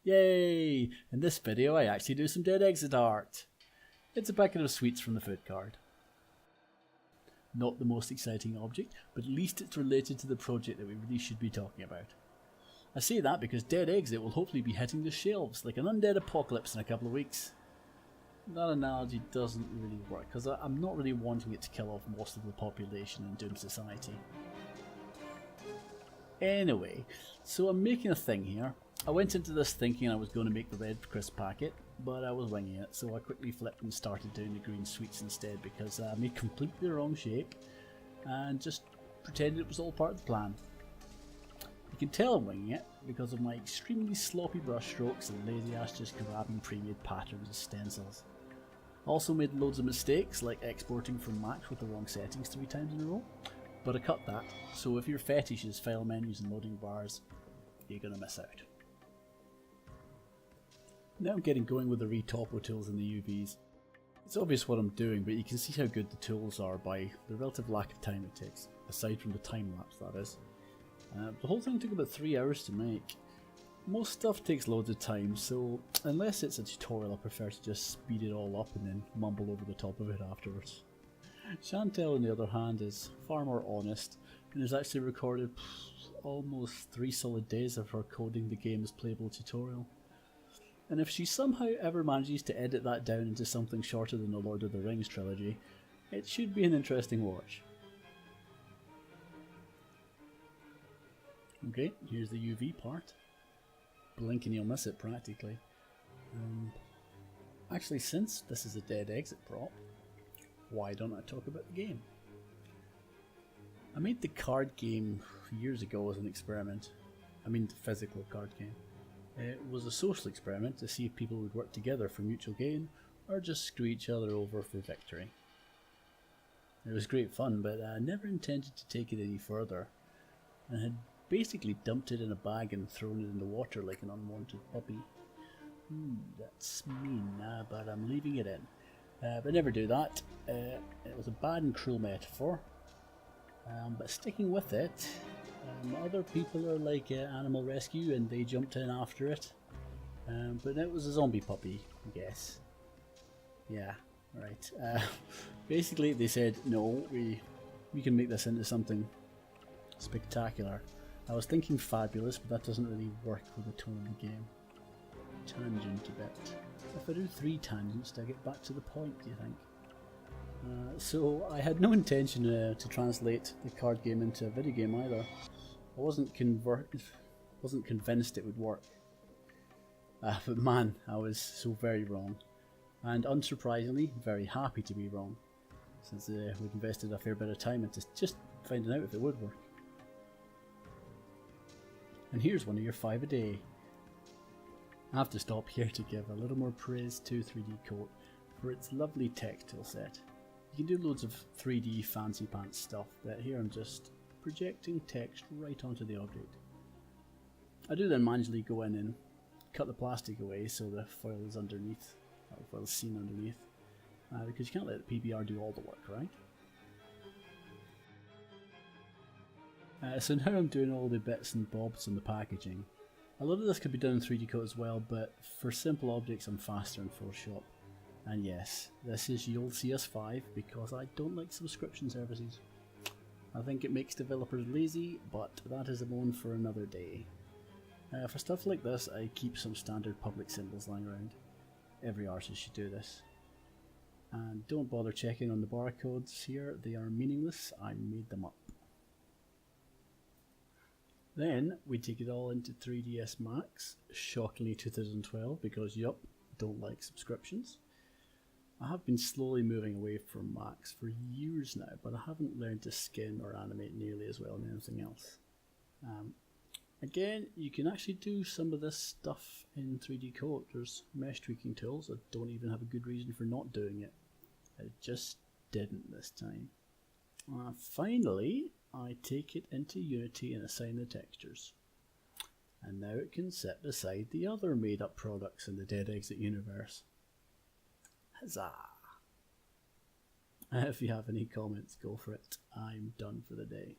Yay! In this video I actually do some Dead Exit art. It's a packet of sweets from the food card. Not the most exciting object, but at least it's related to the project that we really should be talking about. I say that because Dead Exit will hopefully be hitting the shelves like an undead apocalypse in a couple of weeks. That analogy doesn't really work because I'm not really wanting it to kill off most of the population in Doom Society. Anyway, so I'm making a thing here. I went into this thinking I was going to make the red crisp packet, but I was winging it, so I quickly flipped and started doing the green sweets instead because I made completely the wrong shape and just pretended it was all part of the plan. You can tell I'm winging it because of my extremely sloppy brush strokes and lazy ass just grabbing pre-made patterns as stencils. Also made loads of mistakes like exporting from Mac with the wrong settings 3 times in a row, but I cut that, so if your fetish is file menus and loading bars, you're gonna miss out. Now I'm getting going with the retopo tools and the UVs. It's obvious what I'm doing, but you can see how good the tools are by the relative lack of time it takes, aside from the time lapse that is. The whole thing took about 3 hours to make. Most stuff takes loads of time, so unless it's a tutorial I prefer to just speed it all up and then mumble over the top of it afterwards. Chantel on the other hand is far more honest and has actually recorded almost 3 solid days of her coding the game's playable tutorial. And if she somehow ever manages to edit that down into something shorter than the Lord of the Rings trilogy, it should be an interesting watch. Okay, here's the UV part. Blink and you'll miss it practically. Actually, since this is a Dead Exit prop, why don't I talk about the game? I made the card game years ago as an experiment. I mean the physical card game. It was a social experiment to see if people would work together for mutual gain or just screw each other over for victory. It was great fun, but I never intended to take it any further and had basically dumped it in a bag and thrown it in the water like an unwanted puppy. That's mean, but I'm leaving it in. But never do that. It was a bad and cruel metaphor. But sticking with it, other people are like Animal Rescue and they jumped in after it. But it was a zombie puppy, I guess. Yeah, right. Basically they said, no, we can make this into something spectacular. I was thinking fabulous, but that doesn't really work with the tone of the game. Tangent a bit. If I do 3 tangents, do I get back to the point, do you think? So I had no intention to translate the card game into a video game either. I wasn't convinced it would work. But man, I was so very wrong. And unsurprisingly, very happy to be wrong, since we'd invested a fair bit of time into just finding out if it would work. And here's one of your 5 a day. I have to stop here to give a little more praise to 3D Coat for its lovely text tool set. You can do loads of 3D fancy pants stuff, but here I'm just projecting text right onto the object. I do then manually go in and cut the plastic away so the foil is underneath, or the foil is seen underneath, because you can't let the PBR do all the work, right? So now I'm doing all the bits and bobs on the packaging. A lot of this could be done in 3D Coat as well, but for simple objects I'm faster in Photoshop. And yes, this is You'll See Us 5 because I don't like subscription services. I think it makes developers lazy, but that is a moan for another day. For stuff like this, I keep some standard public symbols lying around. Every artist should do this. And don't bother checking on the barcodes here, they are meaningless, I made them up. Then we take it all into 3ds Max, shockingly 2012 because yup, don't like subscriptions. I have been slowly moving away from Max for years now, but I haven't learned to skin or animate nearly as well as anything else. Again, you can actually do some of this stuff in 3D Coat. There's mesh tweaking tools that don't even have a good reason for not doing it. I just didn't this time. Finally, I take it into Unity and assign the textures. And now it can sit beside the other made up products in the Dead Exit universe. Huzzah! If you have any comments, go for it. I'm done for the day.